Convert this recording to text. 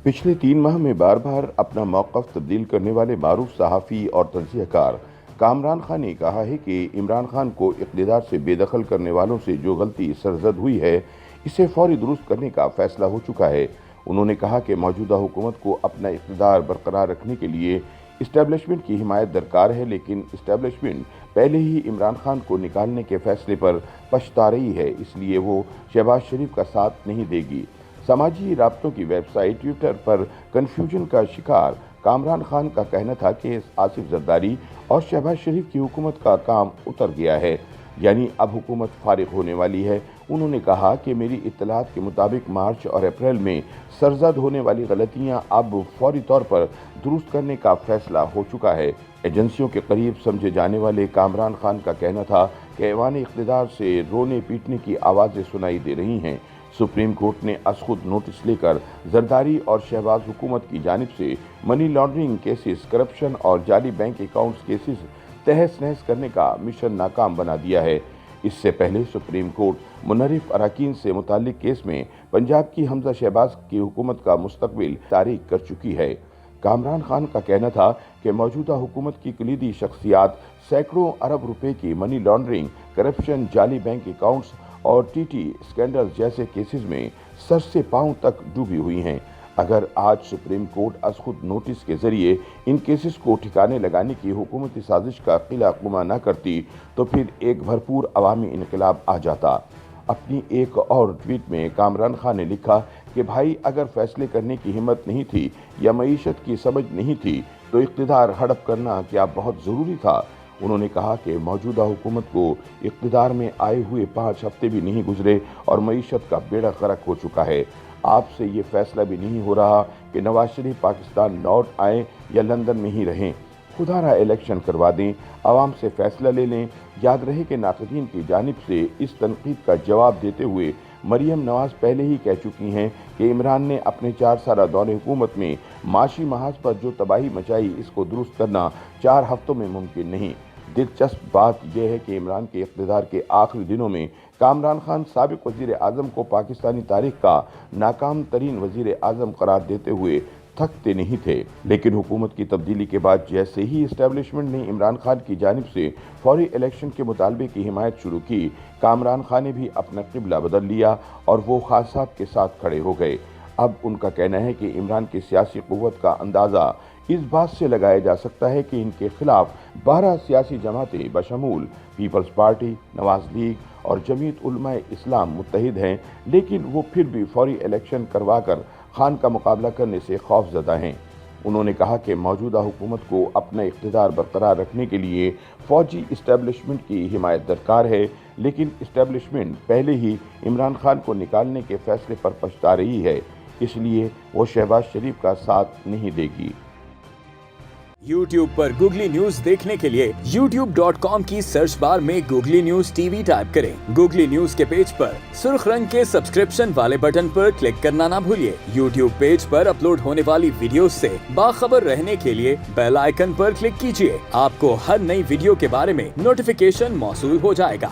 पिछले 3 माह में बार बार अपना मौक़िफ़ तब्दील करने वाले मारूफ सहाफ़ी और तजज़ियाकार कामरान खान ने कहा है कि इमरान खान को इक़्तिदार से बेदखल करने वालों से जो गलती सरज़द हुई है, इसे फ़ौरी दुरुस्त करने का फ़ैसला हो चुका है। उन्होंने कहा कि मौजूदा हुकूमत को अपना इक़्तिदार बरकरार रखने के लिए इस्टेब्लिशमेंट की हिमायत दरकार है, लेकिन इस्टेब्लिशमेंट पहले ही इमरान खान को निकालने के फ़ैसले पर पछता रही है, इसलिए वो शहबाज शरीफ का साथ नहीं देगी। समाजी राब्तों की वेबसाइट ट्विटर पर कन्फ्यूजन का शिकार कामरान खान का कहना था कि आसिफ जरदारी और शहबाज शरीफ की हुकूमत का काम उतर गया है, यानी अब हुकूमत फारिग होने वाली है। उन्होंने कहा कि मेरी इत्तलात के मुताबिक मार्च और अप्रैल में सरजद होने वाली गलतियां अब फौरी तौर पर दुरुस्त करने का फैसला हो चुका है। एजेंसियों के करीब समझे जाने वाले कामरान खान का कहना था कि ऐवान इक़्तिदार से रोने पीटने की आवाज़ें सुनाई दे रही हैं। सुप्रीम कोर्ट ने अज़खुद नोटिस लेकर जरदारी और शहबाज हुकूमत की जानिब से मनी लॉन्ड्रिंग केसेस, करप्शन और जाली बैंक अकाउंट्स केसेस तहस नहस करने का मिशन नाकाम बना दिया है। इससे पहले सुप्रीम कोर्ट मुनर्रिफ अराकीन से मुताल्लिक केस में पंजाब की हमजा शहबाज की हुकूमत का मुस्तकबिल तारीख कर चुकी है। कामरान खान का कहना था कि मौजूदा हुकूमत की कलीदी शख्सियात सैकड़ों अरब रुपए की मनी लॉन्ड्रिंग, करप्शन, जाली बैंक अकाउंट्स और टीटी स्कैंडल जैसे केसेस में सर से पांव तक डूबी हुई हैं। अगर आज सुप्रीम कोर्ट अज़खुद नोटिस के जरिए इन केसेस को ठिकाने लगाने की हुकूमती साजिश का किला कुमा न करती तो फिर एक भरपूर अवामी इनकलाब आ जाता। अपनी एक और ट्वीट में कामरान खान ने लिखा कि भाई, अगर फैसले करने की हिम्मत नहीं थी या मईशत की समझ नहीं थी तो इक़्तिदार हड़प करना क्या बहुत ज़रूरी था। उन्होंने कहा कि मौजूदा हुकूमत को इक़्तिदार में आए हुए 5 हफ्ते भी नहीं गुजरे और मईशत का बेड़ा गर्क हो चुका है। आपसे ये फैसला भी नहीं हो रहा कि नवाज शरीफ पाकिस्तान लौट आएँ या लंदन में ही रहें। खुदारा इलेक्शन करवा दें, आवाम से फैसला ले लें। याद रहे कि नाक़दीन की जानिब से इस तनकीद का जवाब देते हुए मरियम नवाज पहले ही कह चुकी हैं कि इमरान ने अपने 4 साल दौरे हुकूमत में माशी महाज पर जो तबाही मचाई, इसको दुरुस्त करना 4 हफ्तों में मुमकिन नहीं। दिलचस्प बात यह है कि इमरान के इक़्तिदार के आखिरी दिनों में कामरान खान साबिक़ वज़ीर आज़म को पाकिस्तानी तारीख़ का नाकाम तरीन वज़ीर आज़म करार देते हुए थकते नहीं थे, लेकिन हुकूमत की तब्दीली के बाद जैसे ही इस्टेब्लिशमेंट ने इमरान खान की जानिब से फौरी इलेक्शन के मुतालबे की हिमायत शुरू की, कामरान खान ने भी अपना क़िबला बदल लिया और वो खासात के साथ खड़े हो गए। अब उनका कहना है कि इमरान की सियासी क़ुव्वत का अंदाज़ा इस बात से लगाया जा सकता है कि इनके खिलाफ 12 सियासी जमातें बशमूल पीपल्स पार्टी, नवाज लीग और जमीयत उलमाए इस्लाम मुत्तहिद हैं, लेकिन वो फिर भी फौरी इलेक्शन करवाकर खान का मुकाबला करने से खौफजदा हैं। उन्होंने कहा कि मौजूदा हुकूमत को अपना इक़्तिदार बरकरार रखने के लिए फ़ौजी इस्टेब्लिशमेंट की हिमायत दरकार है, लेकिन इस्टेब्लिशमेंट पहले ही इमरान खान को निकालने के फैसले पर पछता रही है, इसलिए वो शहबाज शरीफ का साथ नहीं देगी। YouTube पर गूगली न्यूज देखने के लिए youtube.com की सर्च बार में गूगली न्यूज टीवी टाइप करें। गूगली न्यूज के पेज पर सुर्ख रंग के सब्सक्रिप्शन वाले बटन पर क्लिक करना ना भूलिए। YouTube पेज पर अपलोड होने वाली वीडियोस से बाखबर रहने के लिए बेल आइकन पर क्लिक कीजिए। आपको हर नई वीडियो के बारे में नोटिफिकेशन मौसूल हो जाएगा।